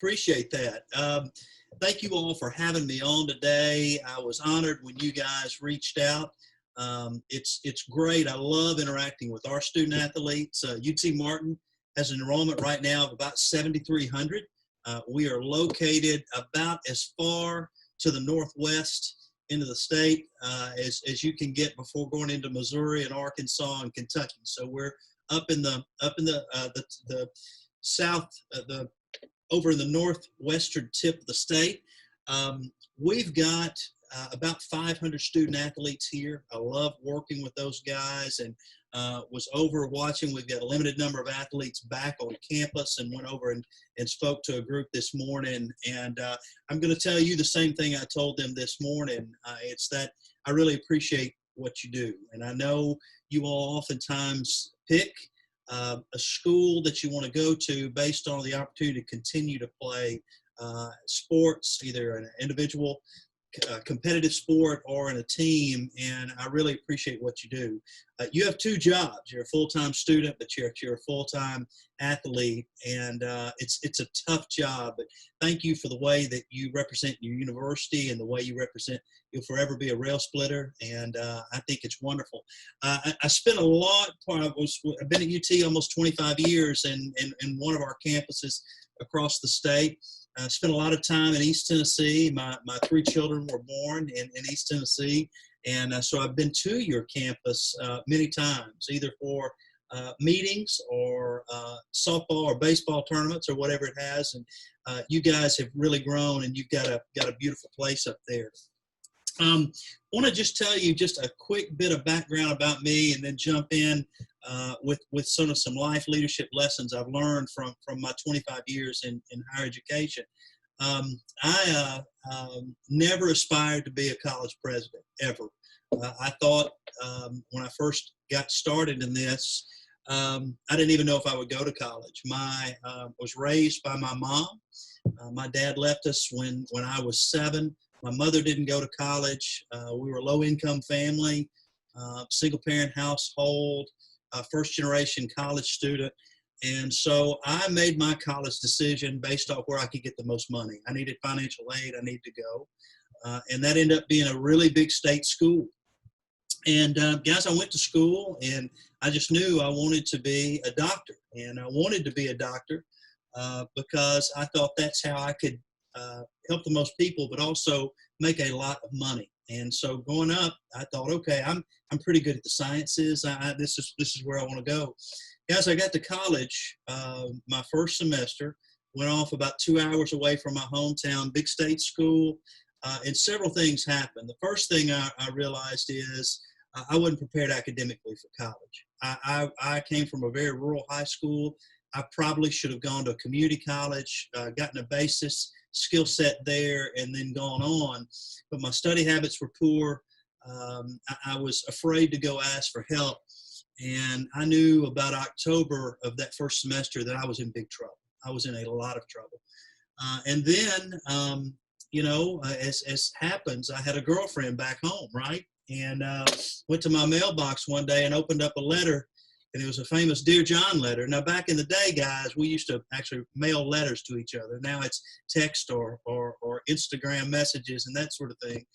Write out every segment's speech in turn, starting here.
Appreciate that. Thank you all for having me on today. I was honored when you guys reached out. It's great. I love interacting with our student athletes. UT Martin has an enrollment right now of about 7,300. We are located about as far to the northwest into the state as you can get before going into Missouri and Arkansas and Kentucky. So we're up in the south, over in the northwestern tip of the state. We've got about 500 student athletes here. I love working with those guys, and was over watching. We've got a limited number of athletes back on campus, and went over and spoke to a group this morning. And I'm going to tell you the same thing I told them this morning. It's that I really appreciate what you do. And I know you all oftentimes pick a school that you want to go to based on the opportunity to continue to play sports, either in an individual competitive sport or in a team, and I really appreciate what you do. You have two jobs. You're a full-time student, but you're a full-time athlete, and it's a tough job. But thank you for the way that you represent your university and the way you represent. You'll forever be a rail splitter, and I think it's wonderful. I spent a lot. I've been at UT almost 25 years, and in one of our campuses across the state. I spent a lot of time in East Tennessee. My three children were born in East Tennessee, and so I've been to your campus many times, either for meetings or softball or baseball tournaments or whatever it has. And you guys have really grown, and you've got a beautiful place up there. I want to just tell you just a quick bit of background about me, and then jump in with some life leadership lessons I've learned from my 25 years in higher education. I never aspired to be a college president, ever. I thought when I first got started in this, I didn't even know if I would go to college. Was raised by my mom. My dad left us when I was 7. My mother didn't go to college. We were a low-income family, single-parent household, first-generation college student. And so I made my college decision based off where I could get the most money. I needed financial aid. I needed to go. And that ended up being a really big state school. And guys, I went to school, and I just knew I wanted to be a doctor. And I wanted to be a doctor because I thought that's how I could help the most people, but also make a lot of money. And so growing up, I thought, okay, I'm pretty good at the sciences. This is where I want to go. As I got to college, my first semester went off about 2 hours away from my hometown, big state school, and several things happened. The first thing I realized is I wasn't prepared academically for college. I came from a very rural high school. I probably should have gone to a community college, gotten a basis skill set there, and then gone on. But my study habits were poor. I was afraid to go ask for help. And I knew about October of that first semester that I was in big trouble. I was in a lot of trouble. And then, as happens, I had a girlfriend back home, right? And went to my mailbox one day and opened up a letter. And it was a famous Dear John letter. Now, back in the day, guys, we used to actually mail letters to each other. Now it's text or Instagram messages and that sort of thing.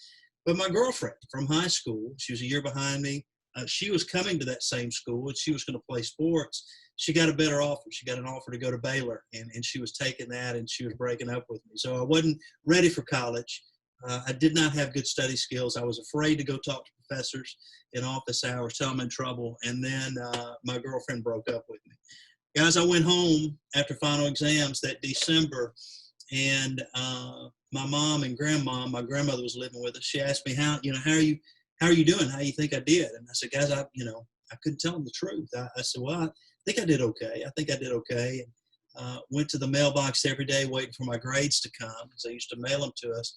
But my girlfriend from high school, she was a year behind me. She was coming to that same school, and she was going to play sports. She got a better offer. She got an offer to go to Baylor, and she was taking that, and she was breaking up with me. So I wasn't ready for college. I did not have good study skills. I was afraid to go talk to professors in office hours, tell them I'm in trouble. And then my girlfriend broke up with me. Guys, I went home after final exams that December, and my mom and grandma, my grandmother was living with us. She asked me, how are you doing? How do you think I did? And I said, guys, I couldn't tell them the truth. I said, well, I think I did okay. And went to the mailbox every day waiting for my grades to come, because they used to mail them to us.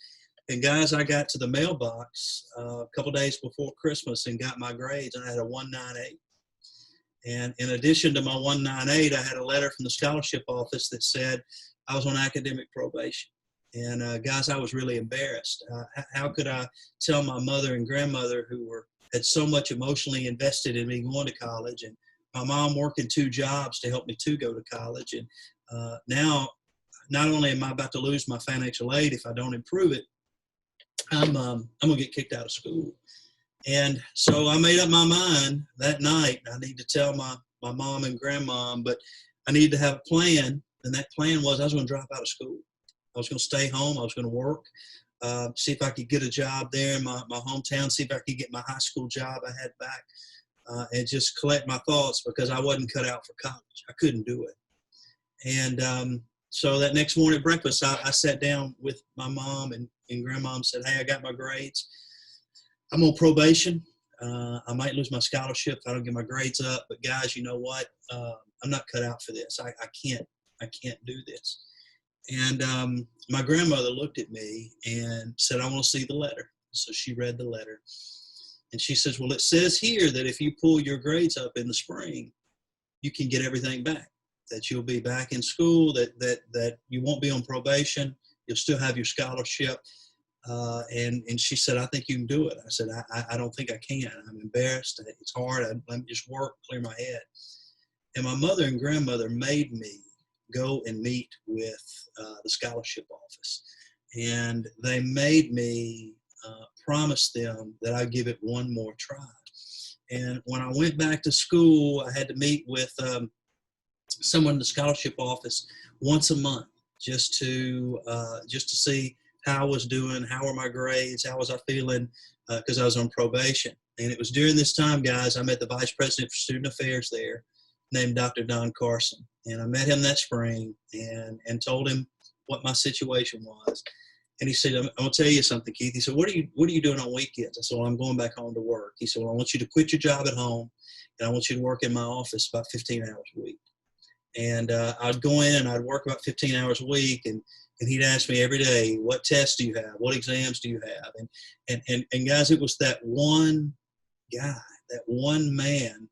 And guys, I got to the mailbox a couple days before Christmas and got my grades, and I had a 198. And in addition to my 198, I had a letter from the scholarship office that said I was on academic probation. And guys, I was really embarrassed. How could I tell my mother and grandmother, who had so much emotionally invested in me going to college, and my mom working 2 jobs to help me to go to college, and now not only am I about to lose my financial aid if I don't improve it, I'm gonna get kicked out of school. And so I made up my mind that night. I need to tell my mom and grandmom, but I needed to have a plan. And that plan was I was going to drop out of school. I was going to stay home. I was going to work, see if I could get a job there in my hometown, see if I could get my high school job I had back, and just collect my thoughts because I wasn't cut out for college. I couldn't do it. And so that next morning at breakfast, I sat down with my mom and grandma and said, hey, I got my grades. I'm on probation. I might lose my scholarship if I don't get my grades up. But guys, you know what? I'm not cut out for this. I can't do this. And my grandmother looked at me and said, I want to see the letter. So she read the letter. And she says, well, it says here that if you pull your grades up in the spring, you can get everything back, that you'll be back in school, that you won't be on probation. You'll still have your scholarship. And she said, I think you can do it. I said, I don't think I can. I'm embarrassed. It's hard. Let me just work, clear my head. And my mother and grandmother made me go and meet with the scholarship office. And they made me promise them that I'd give it one more try. And when I went back to school, I had to meet with someone in the scholarship office once a month just to see how I was doing, how were my grades, how was I feeling, because I was on probation. And it was during this time, guys, I met the vice president for student affairs there, named Dr. Don Carson. And I met him that spring and told him what my situation was. And he said, I'm going to tell you something, Keith. He said, what are you doing on weekends? I said, well, I'm going back home to work. He said, well, I want you to quit your job at home, and I want you to work in my office about 15 hours a week. And I'd go in and I'd work about 15 hours a week, and he'd ask me every day, what tests do you have? What exams do you have? And guys, it was that one guy, that one man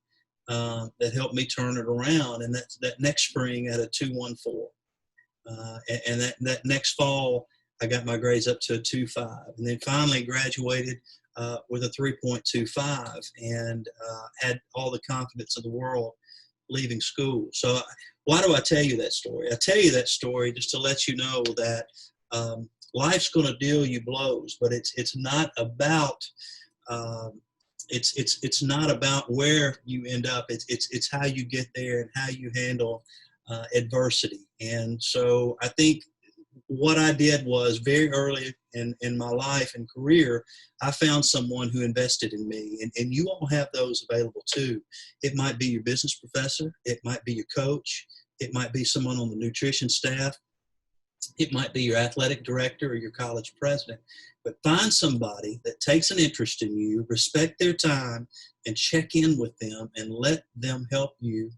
that helped me turn it around. And that next spring at a 2.14. And that next fall, I got my grades up to a 2.5, and then finally graduated with a 3.25 and had all the confidence of the world leaving school. So why do I tell you that story? I tell you that story just to let you know that life's going to deal you blows, but it's not about it's not about where you end up. It's how you get there and how you handle adversity. And so I think what I did was very early in my life and career, I found someone who invested in me. And you all have those available too. It might be your business professor. It might be your coach. It might be someone on the nutrition staff. It might be your athletic director or your college president. But find somebody that takes an interest in you, respect their time, and check in with them and let them help you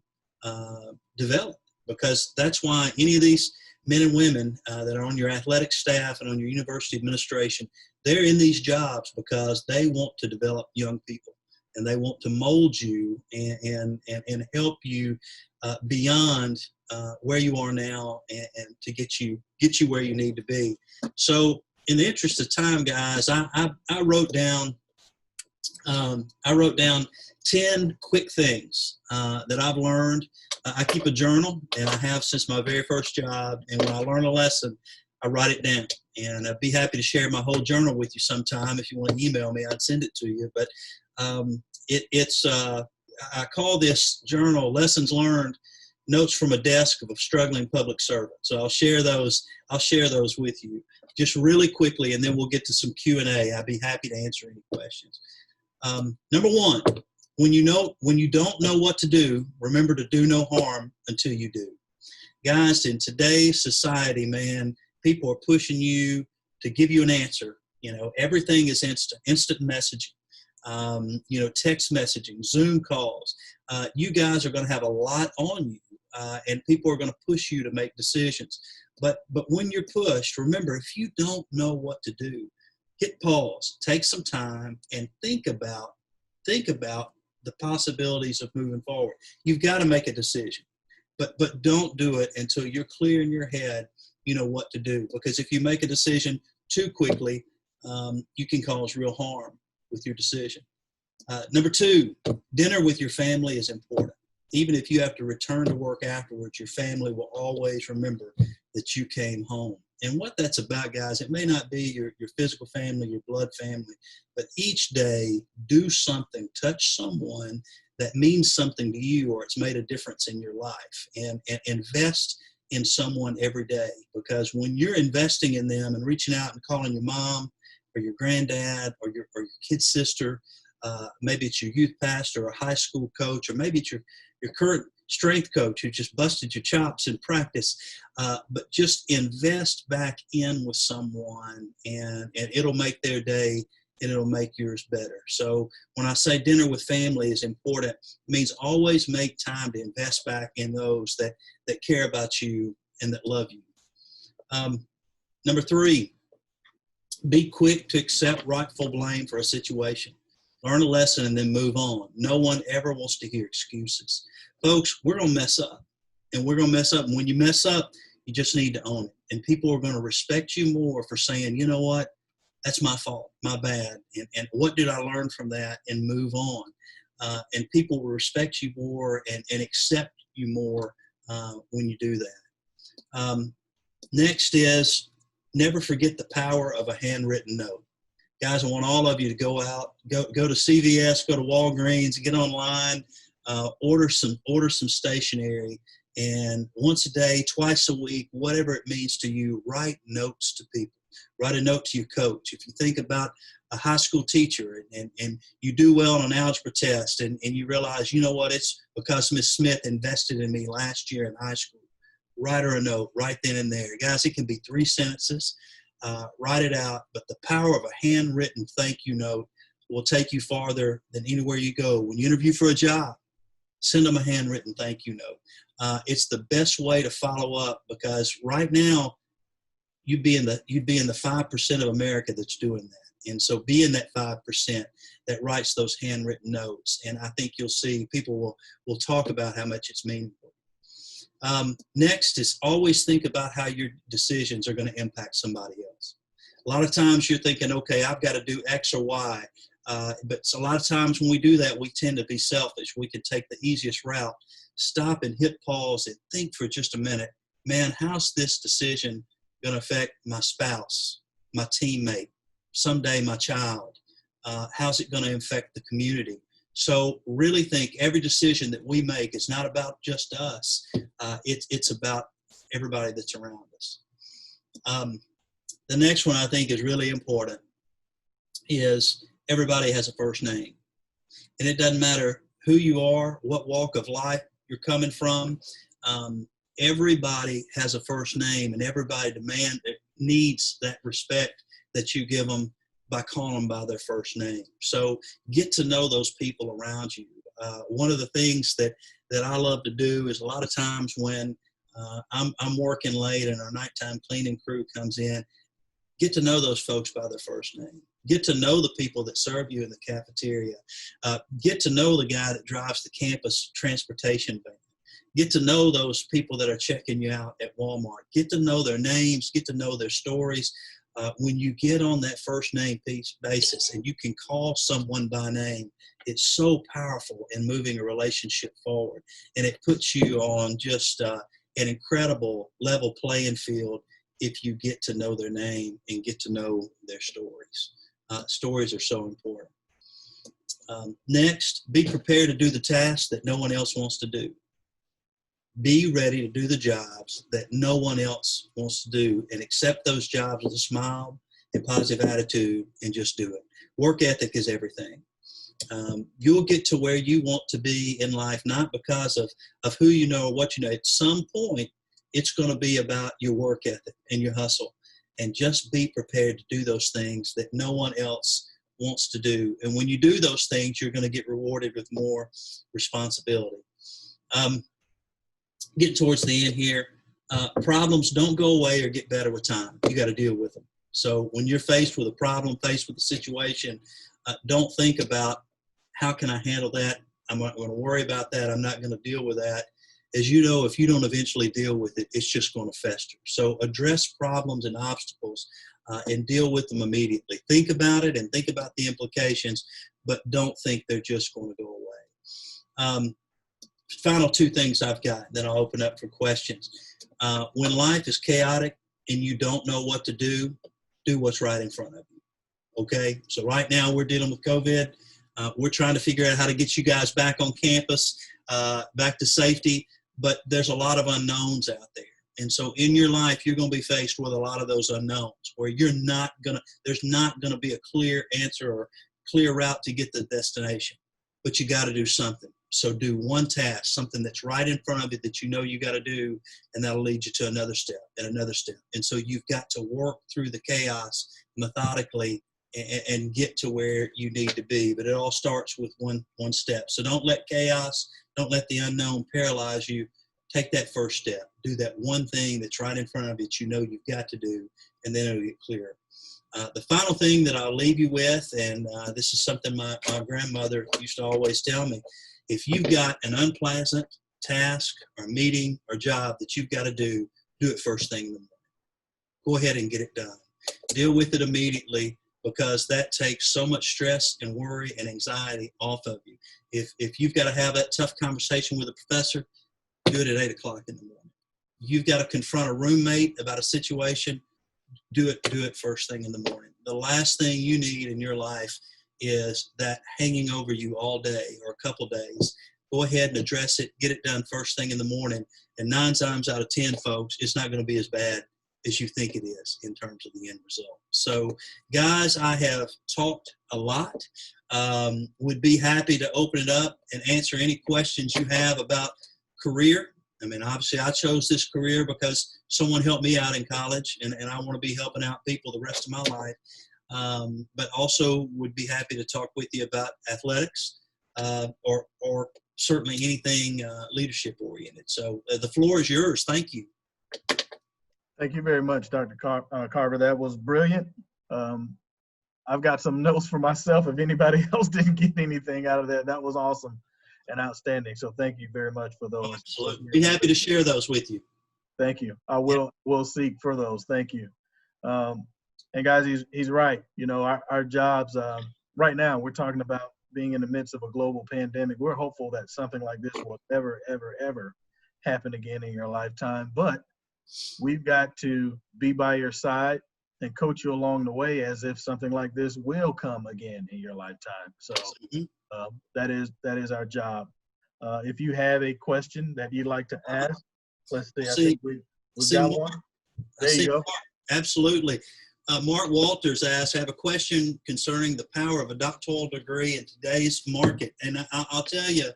develop. Because that's why any of these men and women that are on your athletic staff and on your university administration, they're in these jobs because they want to develop young people, and they want to mold you and help you beyond where you are now and to get you where you need to be. So in the interest of time, guys, I wrote down 10 quick things that I've learned. I keep a journal, and I have since my very first job. And when I learn a lesson, I write it down. And I'd be happy to share my whole journal with you sometime. If you want to email me, I'd send it to you. But I call this journal Lessons Learned, Notes from a Desk of a Struggling Public Servant. So I'll share those with you just really quickly, and then we'll get to some Q&A. I'd be happy to answer any questions. Number one, when you don't know what to do, remember to do no harm until you do. Guys, in today's society, man, people are pushing you to give you an answer. Everything is instant messaging, text messaging, Zoom calls. You guys are going to have a lot on you, and people are going to push you to make decisions. But when you're pushed, remember, if you don't know what to do, hit pause, take some time, and think about the possibilities of moving forward. You've got to make a decision, but don't do it until you're clear in your head, what to do. Because if you make a decision too quickly, you can cause real harm with your decision. Number two, dinner with your family is important. Even if you have to return to work afterwards, your family will always remember that you came home. And what that's about, guys, it may not be your physical family, your blood family, but each day do something, touch someone that means something to you, or it's made a difference in your life, and invest in someone every day. Because when you're investing in them and reaching out and calling your mom or your granddad or your kid's sister, maybe it's your youth pastor or a high school coach, or maybe it's your current strength coach who just busted your chops in practice, but just invest back in with someone, and it'll make their day, and it'll make yours better. So when I say dinner with family is important, it means always make time to invest back in those that care about you and that love you. Number 3, be quick to accept rightful blame for a situation. Learn a lesson and then move on. No one ever wants to hear excuses. Folks, we're going to mess up, and we're going to mess up. And when you mess up, you just need to own it. And people are going to respect you more for saying, you know what, that's my fault, my bad. And what did I learn from that, and move on. And people will respect you more and accept you more when you do that. Next is never forget the power of a handwritten note. Guys, I want all of you to go out, go to CVS, go to Walgreens, get online, order some stationery, and once a day, twice a week, whatever it means to you, write notes to people. Write a note to your coach. If you think about a high school teacher and you do well on an algebra test, and you realize, you know what, it's because Miss Smith invested in me last year in high school. Write her a note right then and there. Guys, it can be 3 sentences. Write it out, but the power of a handwritten thank you note will take you farther than anywhere you go. When you interview for a job, send them a handwritten thank you note. It's the best way to follow up, because right now you'd be in the 5% of America that's doing that. And so be in that 5% that writes those handwritten notes. And I think you'll see people will talk about how much it's meaningful. Next is always think about how your decisions are going to impact somebody else. A lot of times you're thinking, okay, I've got to do X or Y. But a lot of times when we do that, we tend to be selfish. We can take the easiest route. Stop and hit pause and think for just a minute. Man, how's this decision going to affect my spouse, my teammate, someday my child? How's it going to affect the community? So really think every decision that we make is not about just us. It's about everybody that's around us. The next one I think is really important is everybody has a first name. And it doesn't matter who you are, what walk of life you're coming from. Everybody has a first name, and everybody needs that respect that you give them by calling them by their first name. So get to know those people around you. One of the things that I love to do is a lot of times when I'm working late and our nighttime cleaning crew comes in, get to know those folks by their first name. Get to know the people that serve you in the cafeteria. Get to know the guy that drives the campus transportation van. Get to know those people that are checking you out at Walmart. Get to know their names. Get to know their stories. When you get on that first name basis and you can call someone by name, it's so powerful in moving a relationship forward. And it puts you on just an incredible level playing field if you get to know their name and get to know their stories. Stories are so important. Next, be prepared to do the tasks that no one else wants to do. Be ready to do the jobs that no one else wants to do, and accept those jobs with a smile and positive attitude, and just do it. Work ethic is everything. You'll get to where you want to be in life, not because of who you know or what you know. At some point, it's going to be about your work ethic and your hustle, and just be prepared to do those things that no one else wants to do. And when you do those things, you're going to get rewarded with more responsibility. Getting towards the end here, problems don't go away or get better with time. You got to deal with them. So when you're faced with a problem, faced with a situation, don't think about how can I handle that? I'm not going to worry about that. I'm not going to deal with that. As you know, if you don't eventually deal with it, it's just going to fester. So address problems and obstacles and deal with them immediately. Think about it and think about the implications, but don't think they're just going to go away. Final two things I've got, then I'll open up for questions. When life is chaotic and you don't know what to do what's right in front of you. Okay, so right now we're dealing with COVID. We're trying to figure out how to get you guys back on campus, back to safety, but there's a lot of unknowns out there. And so in your life, you're going to be faced with a lot of those unknowns where there's not going to be a clear answer or clear route to get to the destination, but you got to do something. So do one task, something that's right in front of you that you know you got to do, and that'll lead you to another step and another step. And so you've got to work through the chaos methodically and get to where you need to be. But it all starts with one step. So don't let chaos, don't let the unknown paralyze you. Take that first step. Do that one thing that's right in front of you that you know you've got to do, and then it'll get clearer. The final thing that I'll leave you with, and this is something my grandmother used to always tell me, if you've got an unpleasant task or meeting or job that you've got to do it first thing in the morning. Go ahead and get it done. Deal with it immediately, because that takes so much stress and worry and anxiety off of you. If you've got to have that tough conversation with a professor, do it at 8 o'clock in the morning. You've got to confront a roommate about a situation, do it first thing in the morning. The last thing you need in your life is that hanging over you all day or a couple days. Go ahead and address it, get it done first thing in the morning, and 9 times out of 10, folks, it's not going to be as bad as you think it is in terms of the end result. So, guys, I have talked a lot. Would be happy to open it up and answer any questions you have about career. I mean, obviously, I chose this career because someone helped me out in college, and I want to be helping out people the rest of my life. But also would be happy to talk with you about athletics or certainly anything leadership oriented. So the floor is yours. Thank you. Thank you very much, Dr. Carver. That was brilliant. I've got some notes for myself. If anybody else didn't get anything out of that, that was awesome and outstanding. So thank you very much for those. Absolutely. Be happy to share those with you. Thank you. I will seek for those. Thank you. And guys, he's right. You know, our jobs right now, we're talking about being in the midst of a global pandemic. We're hopeful that something like this will never, ever, ever happen again in your lifetime. But we've got to be by your side and coach you along the way as if something like this will come again in your lifetime. So that is our job. If you have a question that you'd like to ask, let's see. I think we've got one. There you go. Absolutely. Mark Walters asked, I have a question concerning the power of a doctoral degree in today's market. And I'll tell you,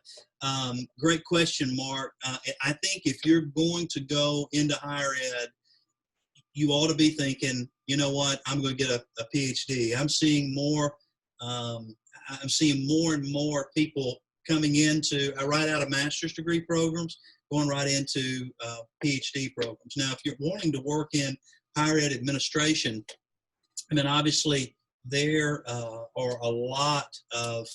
great question, Mark. I think if you're going to go into higher ed, you ought to be thinking, you know what, I'm going to get a PhD. I'm seeing more and more people coming into right out of master's degree programs, going right into PhD programs. Now, if you're wanting to work in higher ed administration, and then obviously there are a lot of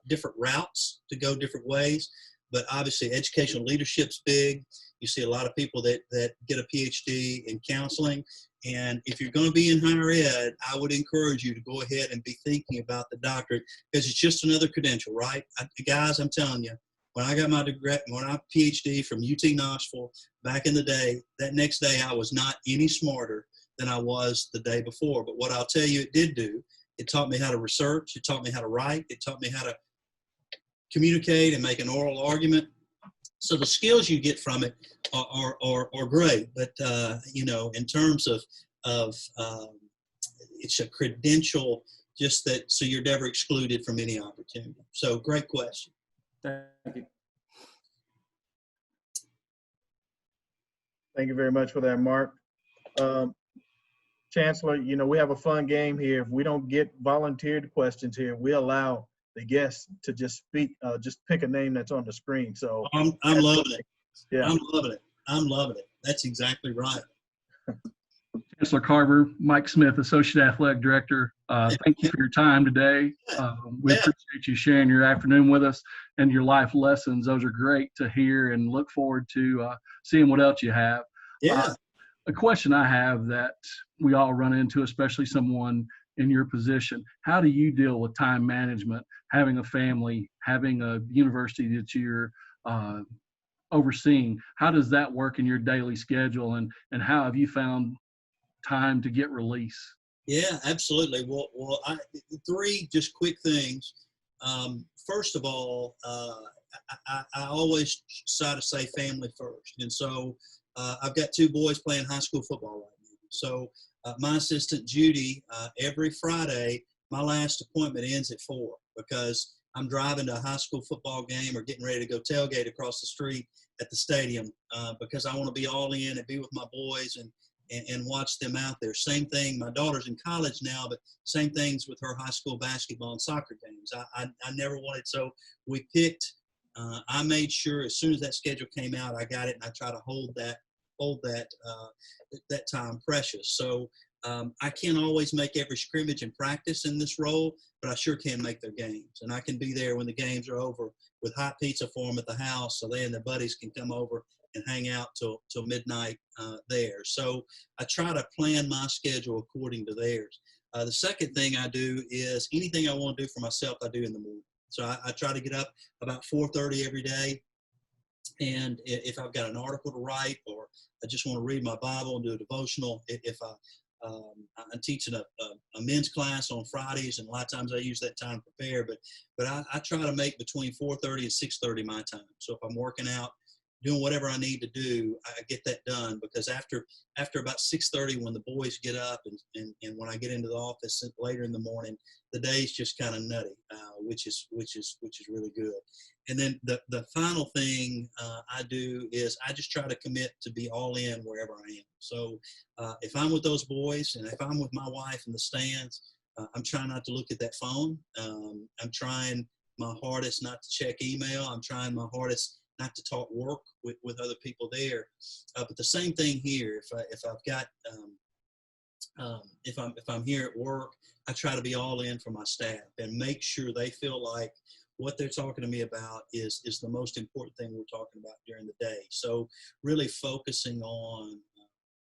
different routes to go different ways, but obviously educational leadership's big. You see a lot of people that get a PhD in counseling. And if you're going to be in higher ed, I would encourage you to go ahead and be thinking about the doctorate, because it's just another credential, right? Guys, I'm telling you, when I got my degree, when I PhD from UT Knoxville back in the day, that next day I was not any smarter than I was the day before. But what I'll tell you it did do, it taught me how to research, it taught me how to write, it taught me how to communicate and make an oral argument. So the skills you get from it are great, but you know, in terms of it's a credential, just that so you're never excluded from any opportunity. So great question. Thank you. Thank you very much for that, Mark. Chancellor, you know, we have a fun game here. If we don't get volunteered questions here, we allow the guests to just speak, just pick a name that's on the screen. So I'm loving it. Yeah. I'm loving it. That's exactly right. Chancellor Carver, Mike Smith, Associate Athletic Director. Thank you for your time today. We appreciate you sharing your afternoon with us and your life lessons. Those are great to hear, and look forward to seeing what else you have. Yeah. A question I have that we all run into, especially someone in your position: how do you deal with time management, having a family, having a university that you're overseeing. How does that work in your daily schedule, and how have you found time to get release? Yeah, absolutely. Well, three just quick things. First of all, I always try to say family first, and so I've got two boys playing high school football right now. So my assistant Judy, every Friday, my last appointment ends at 4 because I'm driving to a high school football game or getting ready to go tailgate across the street at the stadium because I want to be all in and be with my boys and watch them out there. Same thing, my daughter's in college now, but same things with her high school basketball and soccer games. I never wanted, so we picked, I made sure as soon as that schedule came out, I got it, and I try to hold that time precious. So I can't always make every scrimmage and practice in this role, but I sure can make their games. And I can be there when the games are over with hot pizza for them at the house so they and their buddies can come over and hang out till midnight there. So I try to plan my schedule according to theirs. The second thing I do is anything I want to do for myself, I do in the morning. So I try to get up about 4:30 every day. And if I've got an article to write, or I just want to read my Bible and do a devotional, I'm teaching a men's class on Fridays, and a lot of times I use that time to prepare. But I try to make between 4:30 and 6:30 my time. So if I'm working out, doing whatever I need to do, I get that done, because after about 6:30, when the boys get up and when I get into the office later in the morning, the day's just kind of nutty, which is really good. And then the final thing I do is I just try to commit to be all in wherever I am. So if I'm with those boys and if I'm with my wife in the stands, I'm trying not to look at that phone. I'm trying my hardest not to check email. I'm trying my hardest not to talk work with other people there. But the same thing here. If I'm here at work, I try to be all in for my staff and make sure they feel like what they're talking to me about is the most important thing we're talking about during the day. So really focusing on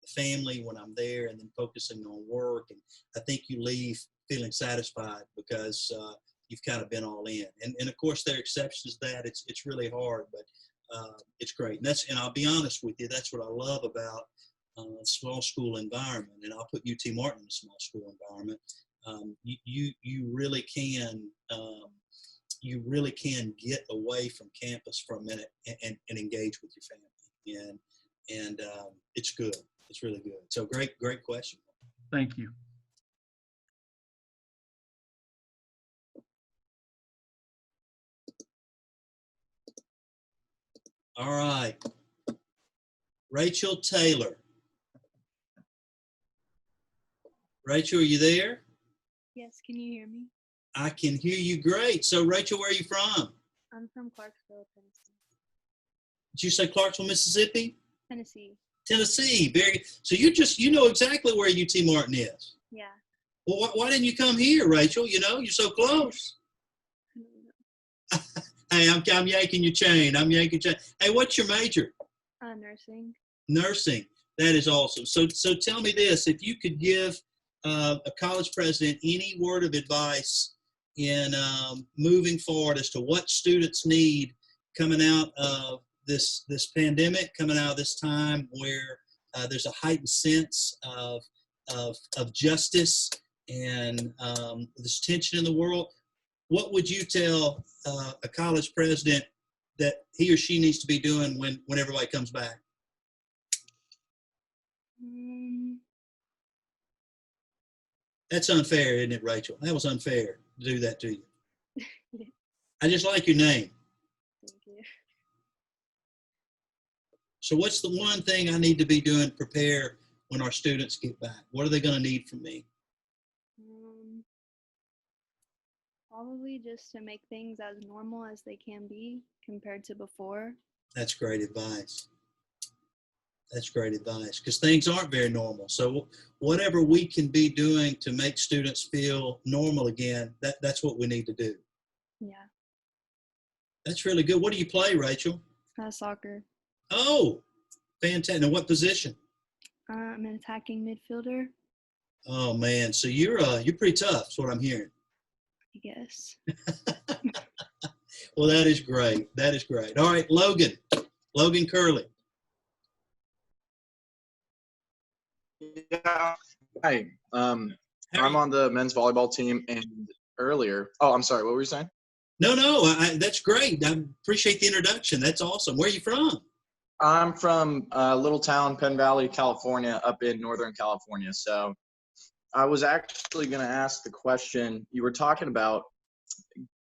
the family when I'm there, and then focusing on work. And I think you leave feeling satisfied because you've kind of been all in. And of course, there are exceptions to that. It's really hard, but it's great. And I'll be honest with you, that's what I love about a small school environment. And I'll put UT Martin in a small school environment. You really can get away from campus for a minute and engage with your family. And it's good. It's really good. So great question. Thank you. All right. Rachel Taylor. Rachel, are you there? Yes, can you hear me? I can hear you great. So Rachel, where are you from? I'm from Clarksville, Tennessee. Did you say Clarksville, Mississippi? Tennessee. Tennessee. Very good. So you know exactly where UT Martin is. Yeah. Well, why didn't you come here, Rachel? You know, you're so close. Hey, I'm yanking your chain. Hey, what's your major? Nursing. Nursing. That is awesome. So tell me this: if you could give a college president any word of advice in moving forward as to what students need coming out of this pandemic, coming out of this time where there's a heightened sense of justice and this tension in the world, what would you tell a college president that he or she needs to be doing when everybody comes back? That's unfair, isn't it, Rachel? That was unfair to do that to you. Yeah. I just like your name. Thank you. So what's the one thing I need to be doing to prepare when our students get back? What are they going to need from me? Probably just to make things as normal as they can be compared to before. That's great advice. That's great advice, because things aren't very normal. So whatever we can be doing to make students feel normal again, that's what we need to do. Yeah. That's really good. What do you play, Rachel? Soccer. Oh, fantastic. And what position? I'm an attacking midfielder, Oh, man. So you're pretty tough, that's what I'm hearing. I guess. Well, that is great. That is great. All right, Logan. Logan Curley. Yeah. Hi. How are I'm you? on the men's volleyball team, and earlier. Oh, I'm sorry. What were you saying? No, that's great. I appreciate the introduction. That's awesome. Where are you from? I'm from a little town, Penn Valley, California, up in Northern California. So I was actually going to ask the question. You were talking about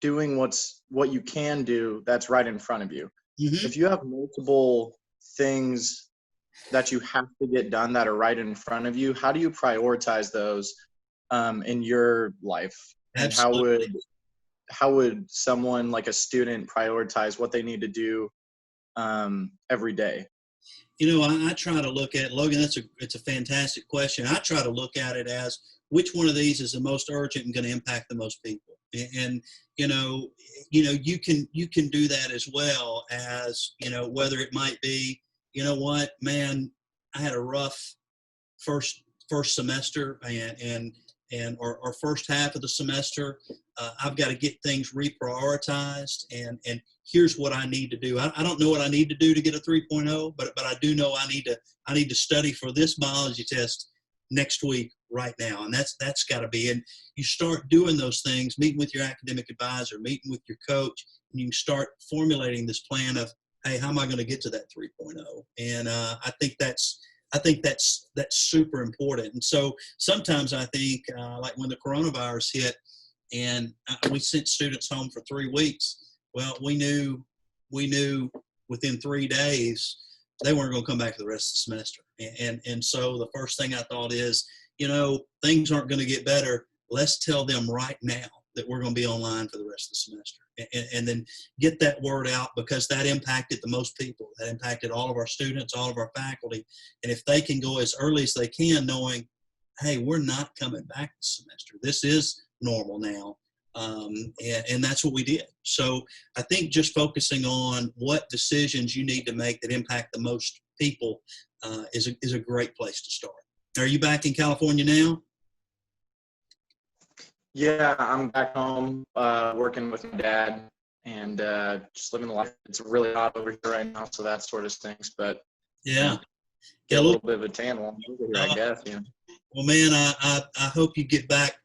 doing what you can do that's right in front of you. Mm-hmm. If you have multiple things that you have to get done that are right in front of you, how do you prioritize those in your life? And Absolutely. how would someone like a student prioritize what they need to do every day? You know, I try to look at, Logan, it's a fantastic question. I try to look at it as which one of these is the most urgent and going to impact the most people. And you know, you can do that as well as, whether it might be, you know what, man, I had a rough first semester or first half of the semester. I've got to get things reprioritized, and here's what I need to do. I don't know what I need to do to get a 3.0, but I do know I need to study for this biology test next week right now, and that's got to be. And you start doing those things, meeting with your academic advisor, meeting with your coach, and you can start formulating this plan of, hey, how am I going to get to that 3.0? And I think that's super important. And so sometimes I think, like when the coronavirus hit and we sent students home for 3 weeks, well, we knew within 3 days they weren't going to come back for the rest of the semester. And so the first thing I thought is, things aren't going to get better. Let's tell them right now that we're going to be online for the rest of the semester, and then get that word out, because that impacted the most people. That impacted all of our students, all of our faculty. And if they can go as early as they can, knowing, hey, we're not coming back this semester. This is normal now. And that's what we did. So I think just focusing on what decisions you need to make that impact the most people is a great place to start. Are you back in California now? Yeah, I'm back home working with my dad and just living the life. It's really hot over here right now, so that sort of stinks. But Yeah. get a little bit of a tan while I'm over here, I guess. Well, man, I hope you get back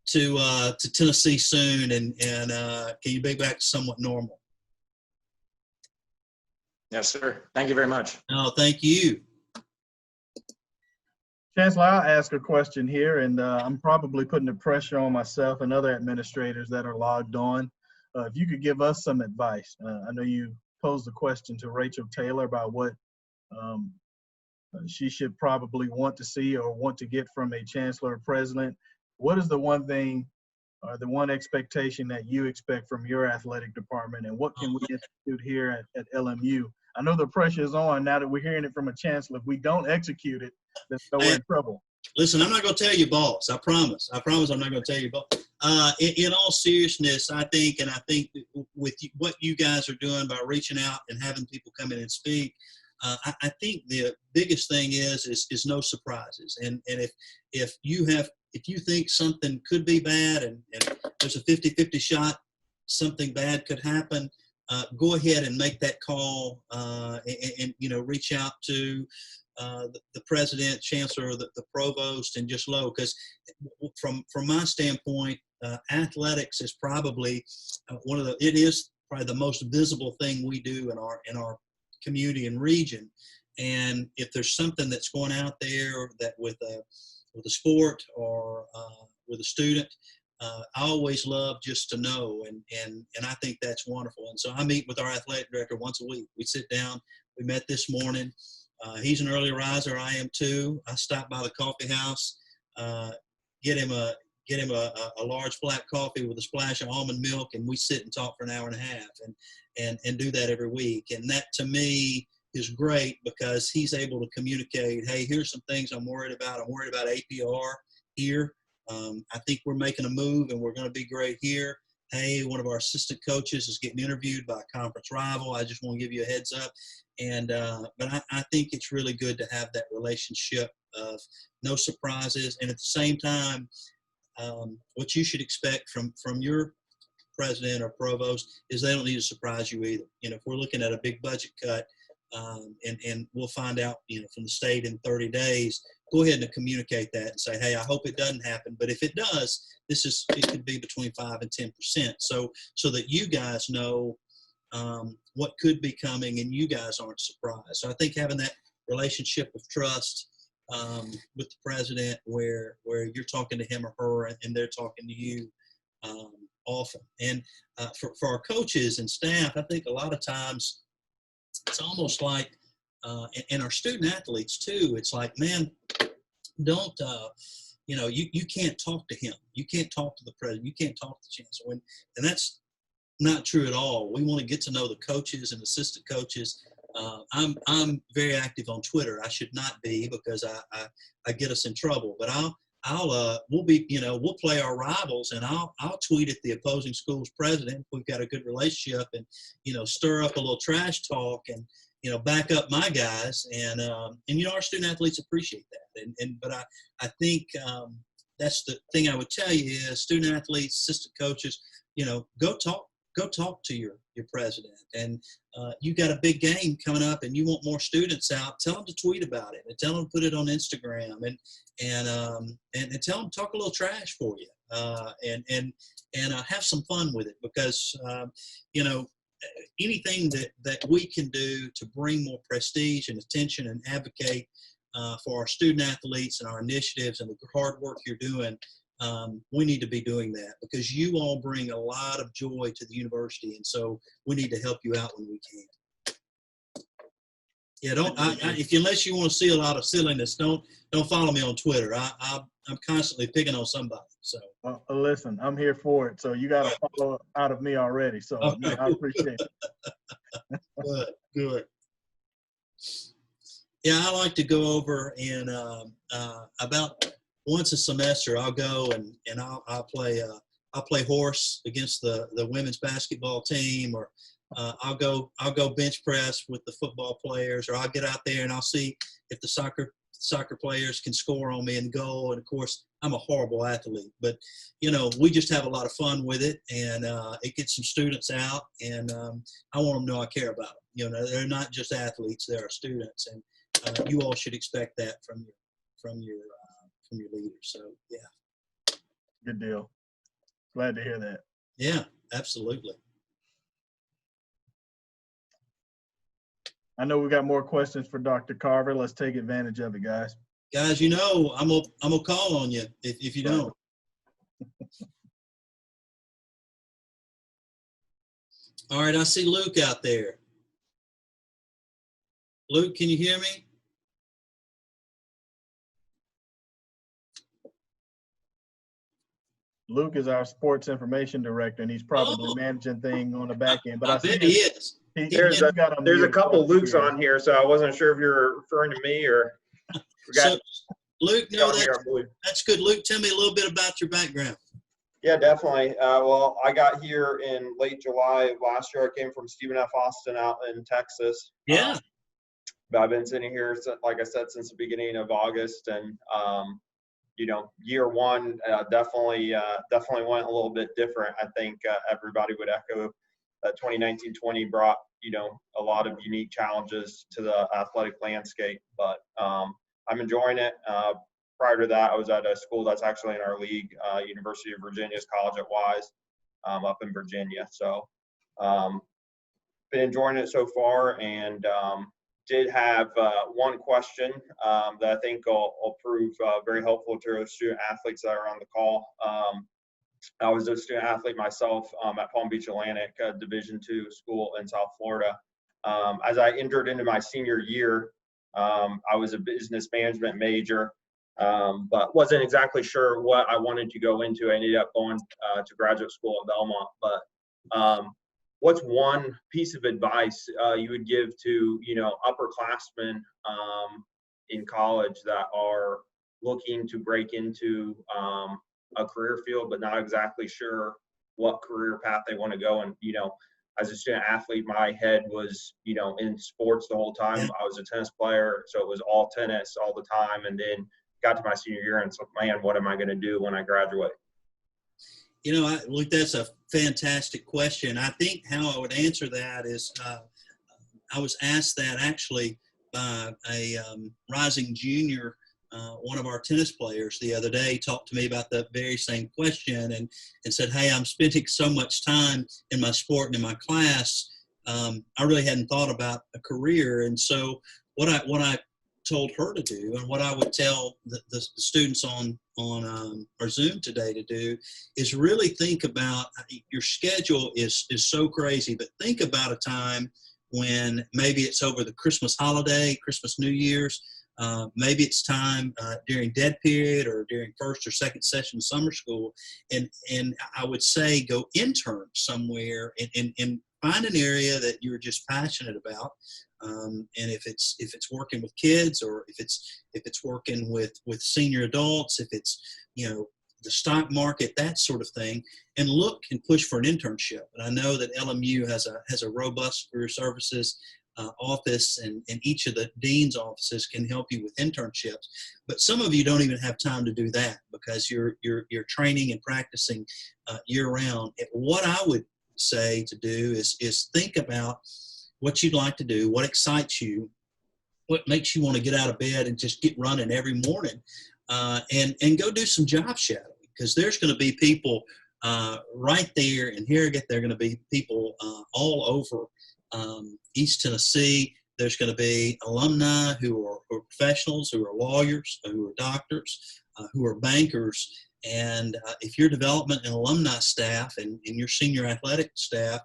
to Tennessee soon, and can you be back to somewhat normal? Yes, sir. Thank you very much. No, thank you. Chancellor, I'll ask a question here, and I'm probably putting the pressure on myself and other administrators that are logged on. If you could give us some advice. I know you posed a question to Rachel Taylor about what she should probably want to see or want to get from a chancellor or president. What is the one thing or the one expectation that you expect from your athletic department, and what can we institute here at LMU? I know the pressure is on now that we're hearing it from a chancellor. If we don't execute it, then we're in trouble. Listen, I'm not going to tell you, boss. I promise. I'm not going to tell you, boss. In all seriousness, I think with what you guys are doing by reaching out and having people come in and speak, I think the biggest thing is no surprises. And if you think something could be bad and there's a 50-50 shot something bad could happen, go ahead and make that call and reach out to the president, chancellor, or the provost, and just because from my standpoint, athletics is probably it is probably the most visible thing we do in our community and region. And if there's something that's going out there that with a sport or with a student, I always love just to know, and I think that's wonderful. And so I meet with our athletic director once a week. We sit down. We met this morning. He's an early riser. I am too. I stopped by the coffee house, get him a large black coffee with a splash of almond milk, and we sit and talk for an hour and a half, and do that every week. And that to me is great, because he's able to communicate, hey, here's some things I'm worried about. I'm worried about APR here. I think we're making a move and we're going to be great here. Hey, one of our assistant coaches is getting interviewed by a conference rival. I just want to give you a heads up. And but I think it's really good to have that relationship of no surprises. And at the same time, what you should expect from your president or provost is they don't need to surprise you either. If we're looking at a big budget cut, and we'll find out, from the state in 30 days. Go ahead and communicate that and say, hey, I hope it doesn't happen. But if it does, it could be between 5 and 10%. So that you guys know what could be coming and you guys aren't surprised. So I think having that relationship of trust with the president where you're talking to him or her and they're talking to you often. And for our coaches and staff, I think a lot of times it's almost like, and our student athletes too, it's like, man, don't, you can't talk to him. You can't talk to the president. You can't talk to the chancellor. And that's not true at all. We want to get to know the coaches and assistant coaches. I'm very active on Twitter. I should not be because I get us in trouble, but we'll play our rivals and I'll tweet at the opposing school's president if we've got a good relationship and, stir up a little trash talk and, back up my guys. And our student athletes appreciate that. But I think that's the thing I would tell you is student athletes, assistant coaches, go talk to your president. And you got a big game coming up and you want more students out, tell them to tweet about it and tell them to put it on Instagram and tell them to talk a little trash for you and have some fun with it because, anything that we can do to bring more prestige and attention and advocate for our student athletes and our initiatives and the hard work you're doing, we need to be doing that because you all bring a lot of joy to the university, and so we need to help you out when we can. Yeah, unless you want to see a lot of silliness, don't follow me on Twitter. I'm constantly picking on somebody. So listen, I'm here for it. So you got to follow out of me already. So okay. I appreciate it. Good. Yeah, I like to go over and about once a semester I'll go and I'll play horse against the women's basketball team, or I'll go bench press with the football players, or I'll get out there and I'll see if the soccer players can score on me and goal. And of course, I'm a horrible athlete, but we just have a lot of fun with it, and it gets some students out, and I want them to know I care about them. They're not just athletes; they're our students, and you all should expect that from your leaders. So yeah, good deal. Glad to hear that. Yeah, absolutely. I know we got more questions for Dr. Carver. Let's take advantage of it, guys. Guys, I'm gonna call on you if you don't. All right, I see Luke out there. Luke, can you hear me? Luke is our sports information director, and he's probably managing thing on the back end. But I bet he is. There's a couple Lukes on here, so I wasn't sure if you're referring to me or. So, Luke, that's good. Luke, tell me a little bit about your background. Yeah, definitely. Well, I got here in late July of last year. I came from Stephen F. Austin out in Texas. Yeah. But I've been sitting here, like I said, since the beginning of August, and year one definitely went a little bit different. I think everybody would echo that 2019-20 brought a lot of unique challenges to the athletic landscape, but I'm enjoying it. Prior to that, I was at a school that's actually in our league, University of Virginia's College at Wise, up in Virginia. So been enjoying it so far, and did have one question that I think will prove very helpful to our student athletes that are on the call. I was a student athlete myself at Palm Beach Atlantic, a Division II school in South Florida. As I entered into my senior year, I was a business management major, but wasn't exactly sure what I wanted to go into. I ended up going to graduate school at Belmont. But what's one piece of advice you would give to upperclassmen in college that are looking to break into a career field, but not exactly sure what career path they want to go? And as a student athlete, my head was in sports the whole time. I was a tennis player, so it was all tennis all the time. And then got to my senior year and so, man, what am I going to do when I graduate? Luke, that's a fantastic question. I think how I would answer that is I was asked that actually by a rising junior. One of our tennis players the other day talked to me about the very same question and said, hey, I'm spending so much time in my sport and in my class. I really hadn't thought about a career. And so what I told her to do, and what I would tell the students on our Zoom today to do, is really think about, your schedule is so crazy, but think about a time when maybe it's over the Christmas holiday, Christmas, New Year's, maybe it's time during dead period or during first or second session of summer school, and I would say go intern somewhere and find an area that you're just passionate about. And if it's working with kids, or if it's working with senior adults, if it's the stock market, that sort of thing, and look and push for an internship. And I know that LMU has a robust career services office, and each of the dean's offices can help you with internships. But some of you don't even have time to do that because you're training and practicing year round. And what I would say to do is think about what you'd like to do, what excites you, what makes you want to get out of bed and just get running every morning, and go do some job shadowing, because there's going to be people right there in Harrogate. There are going to be people all over East Tennessee. There's going to be alumni who are professionals, who are lawyers, who are doctors, who are bankers. And if your development and alumni staff and your senior athletic staff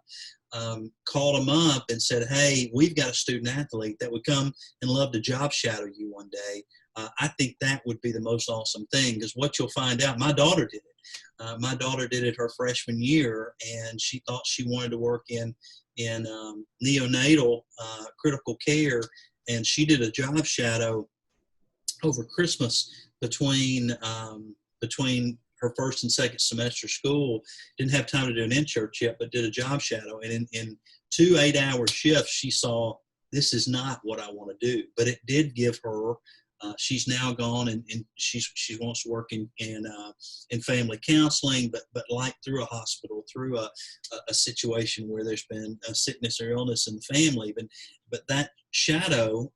called them up and said, hey, we've got a student athlete that would come and love to job shadow you one day, I think that would be the most awesome thing, because what you'll find out, my daughter did it. My daughter did it her freshman year, and she thought she wanted to work in neonatal critical care, and she did a job shadow over Christmas between her first and second semester school. Didn't have time to do an internship, but did a job shadow, and in 2 8-hour shifts, she saw, this is not what I want to do. But it did give her. She's now gone and she wants to work in family counseling, but like through a hospital, through a situation where there's been a sickness or illness in the family. But that shadow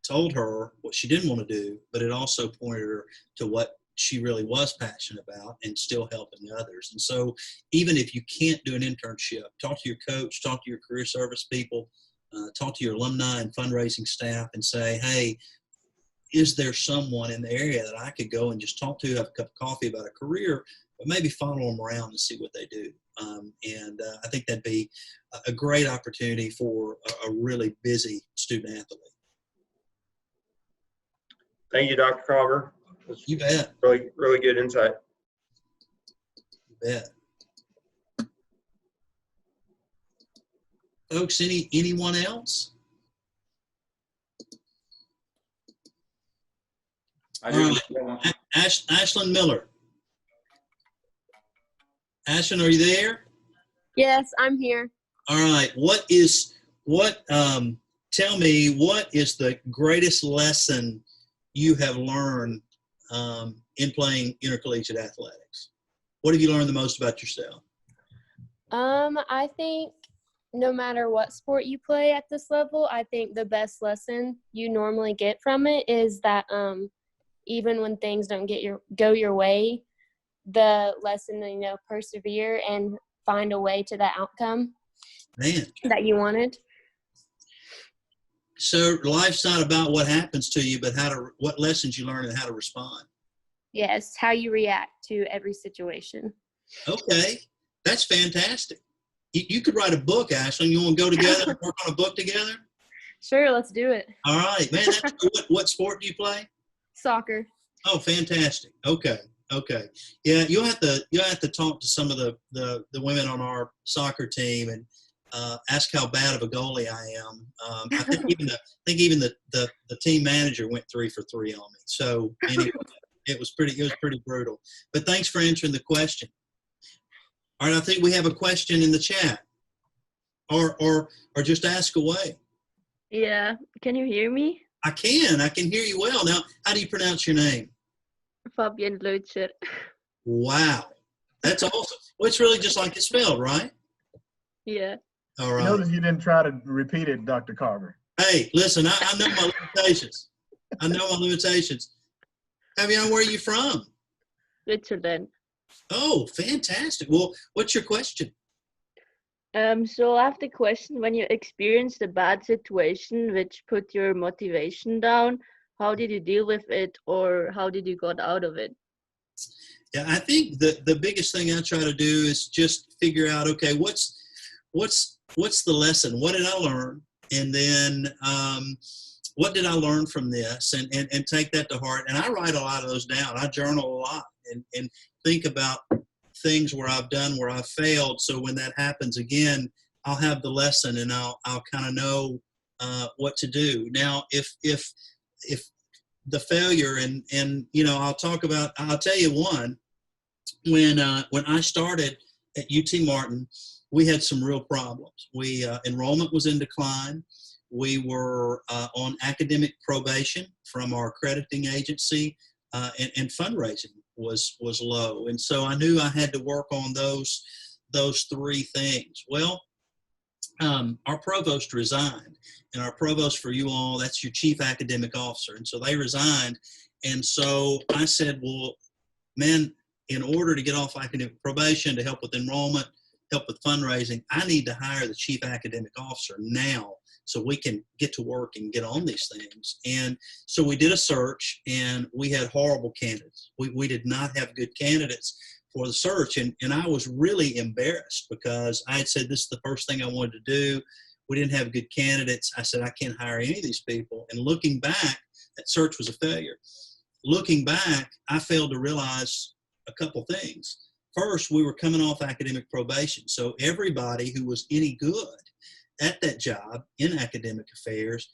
told her what she didn't want to do, but it also pointed her to what she really was passionate about and still helping others. And so even if you can't do an internship, talk to your coach, talk to your career service people, talk to your alumni and fundraising staff and say, hey, is there someone in the area that I could go and just talk to, have a cup of coffee about a career, but maybe follow them around and see what they do. And I think that'd be a great opportunity for a really busy student athlete. Thank you, Dr. Carver. You bet. Really, really good insight. You bet. Folks, anyone else? I All do. right. Ashlyn Miller. Ashlyn, are you there? Yes, I'm here. All right. Tell me, what is the greatest lesson you have learned in playing intercollegiate athletics? What have you learned the most about yourself? I think no matter what sport you play at this level, I think the best lesson you normally get from it is that even when things don't go your way, the lesson, persevere and find a way to that outcome that you wanted. So life's not about what happens to you, but what lessons you learn and how to respond. Yes, how you react to every situation. Okay, that's fantastic. You could write a book, Ashlyn. You want to go together and work on a book together? Sure, let's do it. All right, man. That's cool. What sport do you play? Soccer. Oh, fantastic. Okay. Yeah, you'll have to talk to some of the women on our soccer team and ask how bad of a goalie I am. I think even the team manager went 3 for 3 on me. So anyway, it was pretty brutal. But thanks for answering the question. All right, I think we have a question in the chat, or just ask away. Yeah, can you hear me? I can hear you well. Now, how do you pronounce your name? Fabian Leutzer. Wow, that's awesome. Well, it's really just like it's spelled, right? Yeah. All right. Notice you didn't try to repeat it, Dr. Carver. Hey, listen, I know my limitations. I know my limitations. Fabian, where are you from? Switzerland. Oh, fantastic. Well, what's your question? So I have the question: when you experienced a bad situation which put your motivation down, how did you deal with it, or how did you got out of it? Yeah, I think the biggest thing I try to do is just figure out, okay, what's the lesson? What did I learn? And then what did I learn from this? And take that to heart. And I write a lot of those down. I journal a lot and think about things where I've done, where I've failed. So when that happens again, I'll have the lesson and I'll kind of know what to do. Now, if the failure and I'll tell you one, when I started at UT Martin, we had some real problems. Enrollment was in decline. We were on academic probation from our accrediting agency, and fundraising was low. And so I knew I had to work on those three things. Well, our provost resigned, and our provost for you all, that's your chief academic officer. And so they resigned. And so I said, well, man, in order to get off academic probation, to help with enrollment, help with fundraising, I need to hire the chief academic officer now so we can get to work and get on these things. And so we did a search, and we had horrible candidates. We did not have good candidates for the search. And I was really embarrassed because I had said this is the first thing I wanted to do. We didn't have good candidates. I said, I can't hire any of these people. And looking back, that search was a failure. Looking back, I failed to realize a couple things. First, we were coming off academic probation. So everybody who was any good at that job in academic affairs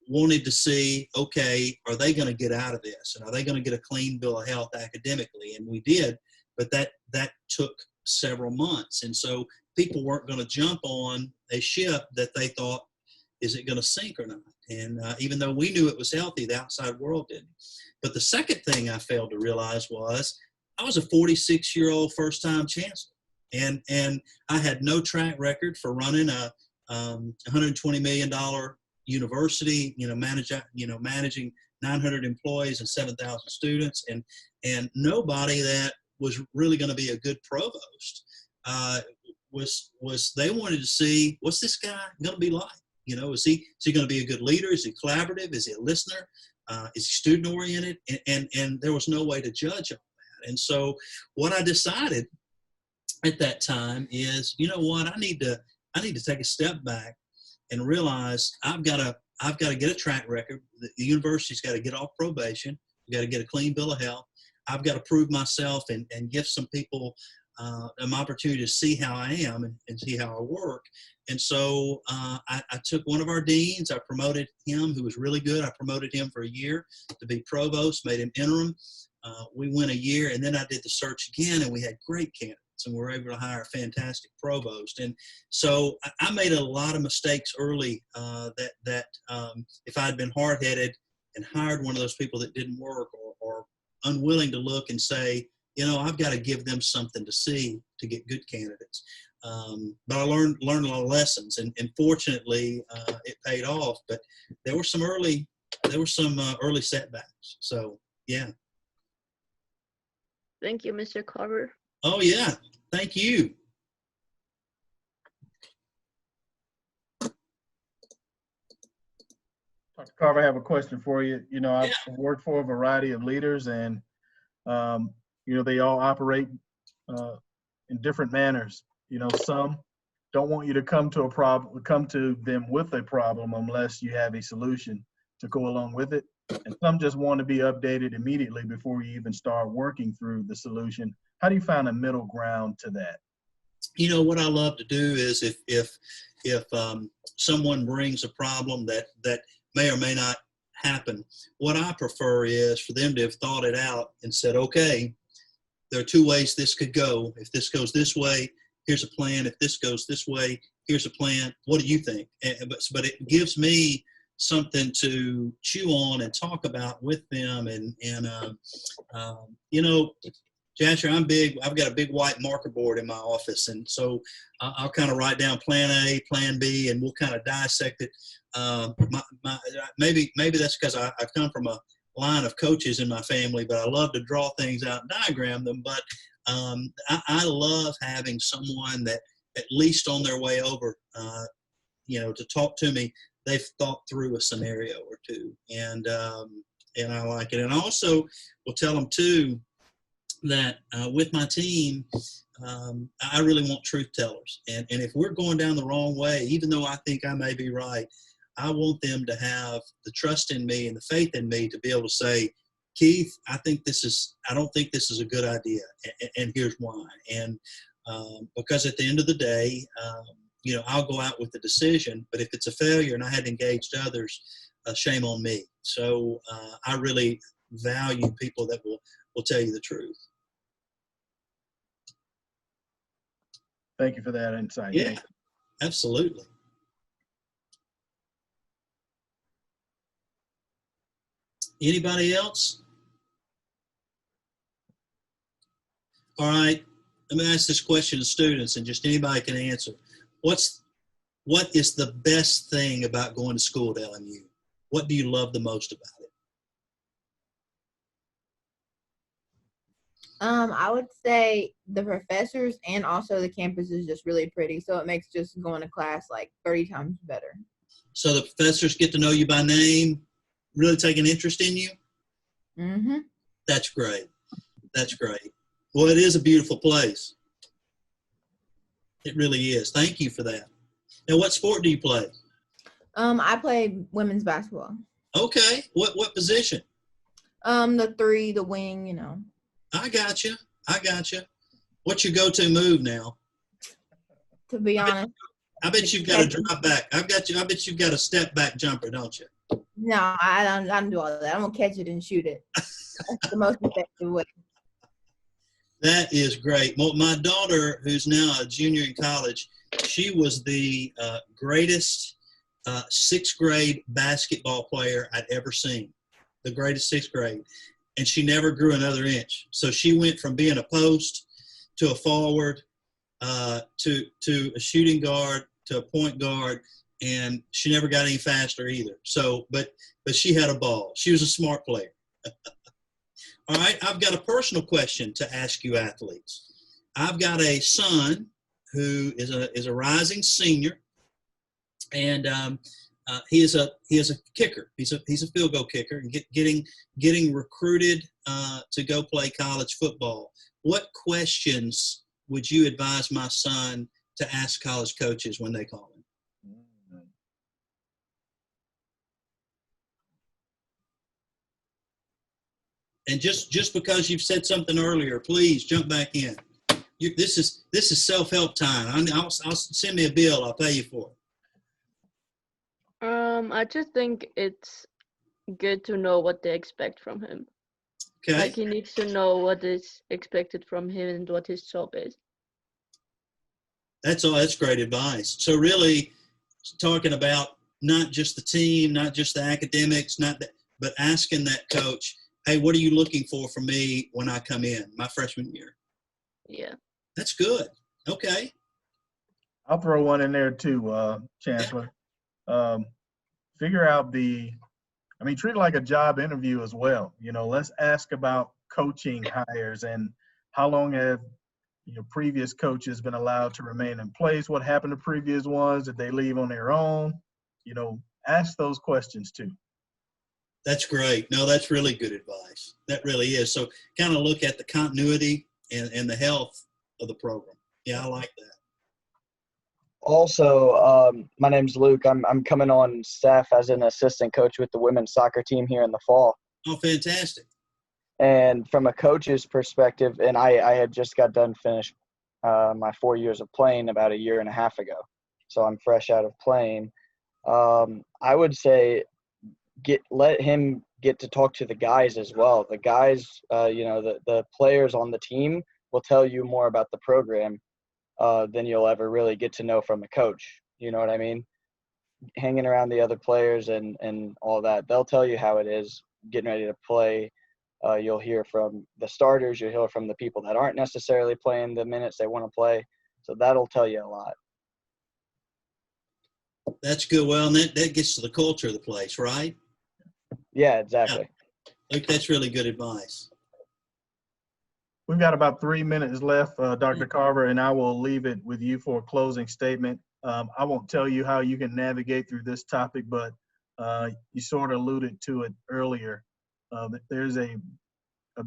wanted to see, okay, are they going to get out of this? And are they going to get a clean bill of health academically? And we did, but that took several months. And so people weren't going to jump on a ship that they thought, is it going to sink or not? And even though we knew it was healthy, the outside world didn't. But the second thing I failed to realize was I was a 46-year-old first-time chancellor, and I had no track record for running a $120 million university, managing 900 employees and 7,000 students, and nobody that was really going to be a good provost was they wanted to see, what's this guy going to be like? Is he going to be a good leader? Is he collaborative? Is he a listener? Is he student oriented? And there was no way to judge on that. And so what I decided at that time is, you know what, I need to take a step back and realize I've got to get a track record. The university's got to get off probation. We've got to get a clean bill of health. I've got to prove myself and give some people an opportunity to see how I am and see how I work. And so I took one of our deans. I promoted him, who was really good. I promoted him for a year to be provost, made him interim. We went a year, and then I did the search again, and we had great candidates, and we were able to hire a fantastic provost. And so I made a lot of mistakes early that if I had been hard-headed and hired one of those people that didn't work or unwilling to look and say, I've got to give them something to see to get good candidates. But I learned a lot of lessons, and fortunately, it paid off. But there were some early setbacks. So yeah. Thank you, Mr. Carver. Oh yeah, thank you. Dr. Carver, I have a question for you. I've worked for a variety of leaders, and they all operate in different manners. Some don't want you to come to them with a problem unless you have a solution to go along with it. And some just want to be updated immediately before you even start working through the solution. How do you find a middle ground to that? What I love to do is if someone brings a problem that may or may not happen, what I prefer is for them to have thought it out and said, okay, there are two ways this could go. If this goes this way, here's a plan. If this goes this way, here's a plan. What do you think? But it gives me something to chew on and talk about with them. And Jasher, I'm big. I've got a big white marker board in my office, and so I'll kind of write down Plan A, Plan B, and we'll kind of dissect it. Maybe that's because I've come from a line of coaches in my family, but I love to draw things out and diagram them. But I love having someone that at least on their way over, to talk to me, they've thought through a scenario or two, and I like it. And I also will tell them too that with my team, I really want truth tellers. And if we're going down the wrong way, even though I think I may be right, I want them to have the trust in me and the faith in me to be able to say, Keith, I don't think this is a good idea. And here's why. And because at the end of the day, I'll go out with the decision, but if it's a failure and I hadn't engaged others, shame on me. So I really value people that will tell you the truth. Thank you for that insight. Yeah, absolutely. Anybody else? All right. Let me ask this question to students, and just anybody can answer. What is the best thing about going to school at LMU? What do you love the most about it? I would say the professors and also the campus is just really pretty. So it makes just going to class like 30 times better. So the professors get to know you by name, really take an interest in you? Mm-hmm. That's great. That's great. Well, it is a beautiful place. It really is. Thank you for that. Now, what sport do you play? I play women's basketball. Okay. What position? The 3, the wing, I got you. What's your go-to move now? To be honest. I bet you've got a drop back. I bet you've got a step back jumper, don't you? No, I don't do all that. I'm gonna catch it and shoot it. That's the most effective way. That is great. Well, my daughter, who's now a junior in college, she was the greatest 6th grade basketball player I'd ever seen. The greatest 6th grade. And she never grew another inch. So she went from being a post to a forward to a shooting guard to a point guard, and she never got any faster either. So, but she had a ball. She was a smart player. All right, I've got a personal question to ask you athletes. I've got a son who is a rising senior, and he is a kicker. He's a field goal kicker, and getting recruited to go play college football. What questions would you advise my son to ask college coaches when they call him? And just because you've said something earlier, please jump back in. This is self-help time. I'll send me a bill. I'll pay you for it. I just think it's good to know what they expect from him. Okay. Like he needs to know what is expected from him and what his job is. That's all. That's great advice. So really, talking about not just the team, not just the academics, but asking that coach, hey, what are you looking for from me when I come in my freshman year? Yeah. That's good. Okay. I'll throw one in there too, Chancellor. Figure out treat it like a job interview as well. Let's ask about coaching hires and how long have previous coaches been allowed to remain in place? What happened to previous ones? Did they leave on their own? Ask those questions too. That's great. No, that's really good advice. That really is. So kind of look at the continuity and the health of the program. Yeah, I like that. Also, my name's Luke. I'm coming on staff as an assistant coach with the women's soccer team here in the fall. Oh, fantastic. And from a coach's perspective, and I had just got done finished my 4 years of playing about a year and a half ago. So I'm fresh out of playing. I would say let him get to talk to the guys as well. The guys, the players on the team will tell you more about the program than you'll ever really get to know from a coach. You know what I mean? Hanging around the other players and all that. They'll tell you how it is getting ready to play You'll hear from the starters. You'll hear from the people that aren't necessarily playing the minutes they want to play. So that'll tell you a lot. That's good. Well, and that gets to the culture of the place, right? Yeah, exactly. I think that's really good advice. We've got about 3 minutes left, Dr. Carver, and I will leave it with you for a closing statement. I won't tell you how you can navigate through this topic, but you sort of alluded to it earlier. There's a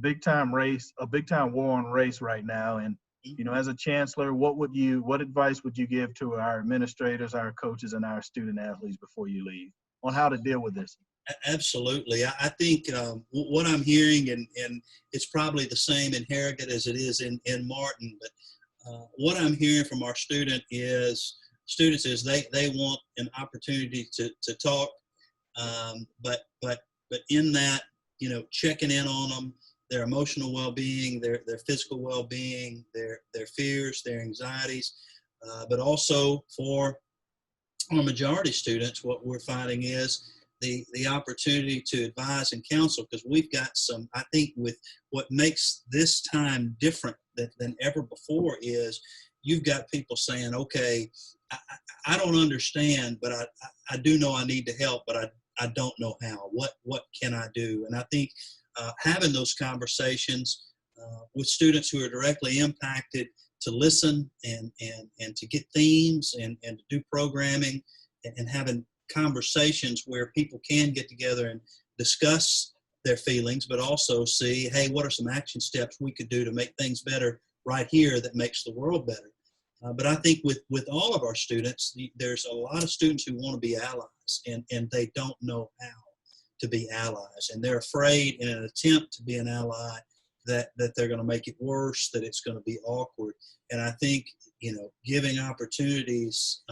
big time race, a big time war on race right now. And, you know, as a chancellor, what advice would you give to our administrators, our coaches, and our student athletes before you leave on how to deal with this? Absolutely. I think what I'm hearing, and it's probably the same in Harrogate as it is in Martin, but what I'm hearing from our students is they want an opportunity to talk, but in that, you know, checking in on them, their emotional well-being, their physical well-being, their fears, their anxieties, but also for our majority students, what we're finding is the opportunity to advise and counsel, because we've got some, I think, with what makes this time different than ever before is you've got people saying, okay, I don't understand, but I do know I need to help, but I don't know how. What can I do? And I think having those conversations with students who are directly impacted, to listen and to get themes and to do programming and having conversations where people can get together and discuss their feelings, but also see, hey, what are some action steps we could do to make things better right here that makes the world better. But I think with all of our students, there's a lot of students who want to be allies, and they don't know how to be allies. And they're afraid in an attempt to be an ally that they're going to make it worse, that it's going to be awkward. And I think, you know, giving opportunities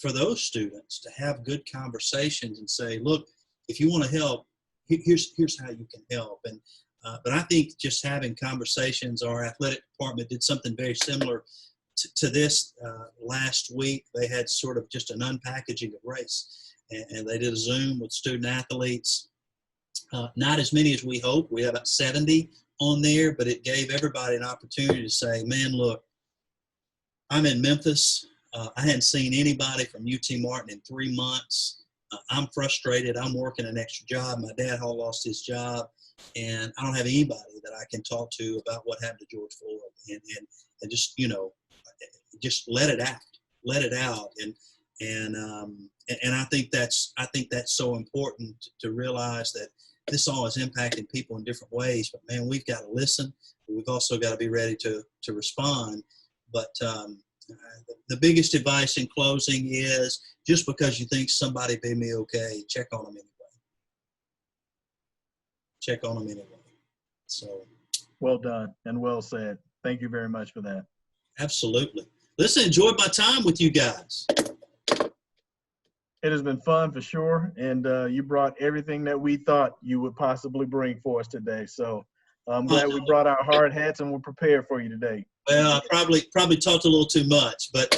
for those students to have good conversations and say, look, if you want to help, here's how you can help. And but I think just having conversations, our athletic department did something very similar to this last week. They had sort of just an unpackaging of race, and they did a Zoom with student athletes. Not as many as we hoped. We had about 70 on there, but it gave everybody an opportunity to say, man, look, I'm in Memphis. I hadn't seen anybody from UT Martin in 3 months. I'm frustrated. I'm working an extra job. My dad lost his job, and I don't have anybody that I can talk to about what happened to George Floyd. And just, you know, just let it out. And I think that's so important to realize that this all is impacting people in different ways. But man, we've got to listen. We've also got to be ready to respond. But the biggest advice in closing is just because you think somebody may be okay, check on them anyway. Check on them anyway. So. Well done and well said. Thank you very much for that. Absolutely. Listen, enjoyed my time with you guys. It has been fun for sure, and you brought everything that we thought you would possibly bring for us today. So I'm glad we brought our hard hats and we're prepared for you today. Well, I probably talked a little too much, but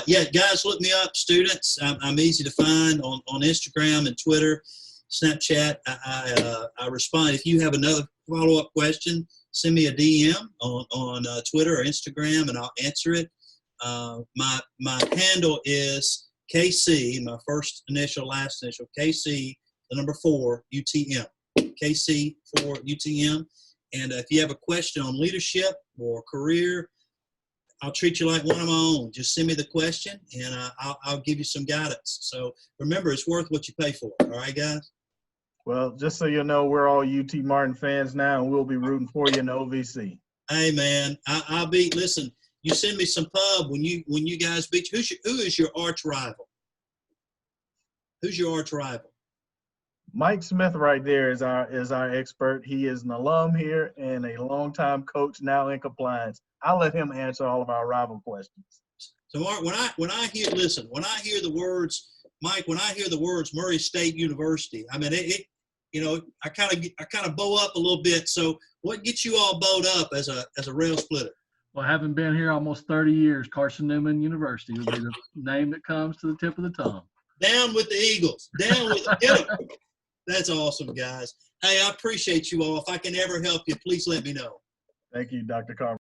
yeah, guys, look me up, students. I'm easy to find on Instagram and Twitter, Snapchat. I respond. If you have another follow-up question, send me a DM on Twitter or Instagram, and I'll answer it. My handle is KC, my first initial, last initial, KC, the number 4, UTM. KC 4 UTM. And if you have a question on leadership or career, I'll treat you like one of my own. Just send me the question, and I'll give you some guidance. So remember, it's worth what you pay for. All right, guys? Well, just so you know, we're all UT Martin fans now, and we'll be rooting for you in the OVC. Hey, man, listen, you send me some pub when you guys beat. Who is your arch rival? Who's your arch rival? Mike Smith right there is our expert. He is an alum here and a longtime coach now in compliance. I'll let him answer all of our rival questions. So Mark, when I hear the words, Mike, when I hear the words Murray State University, I mean I kind of bow up a little bit. So what gets you all bowed up as a rail splitter? Well, having been here almost 30 years, Carson Newman University would be the name that comes to the tip of the tongue. Down with the Eagles. Down with them. Get them. That's awesome, guys. Hey, I appreciate you all. If I can ever help you, please let me know. Thank you, Dr. Carver.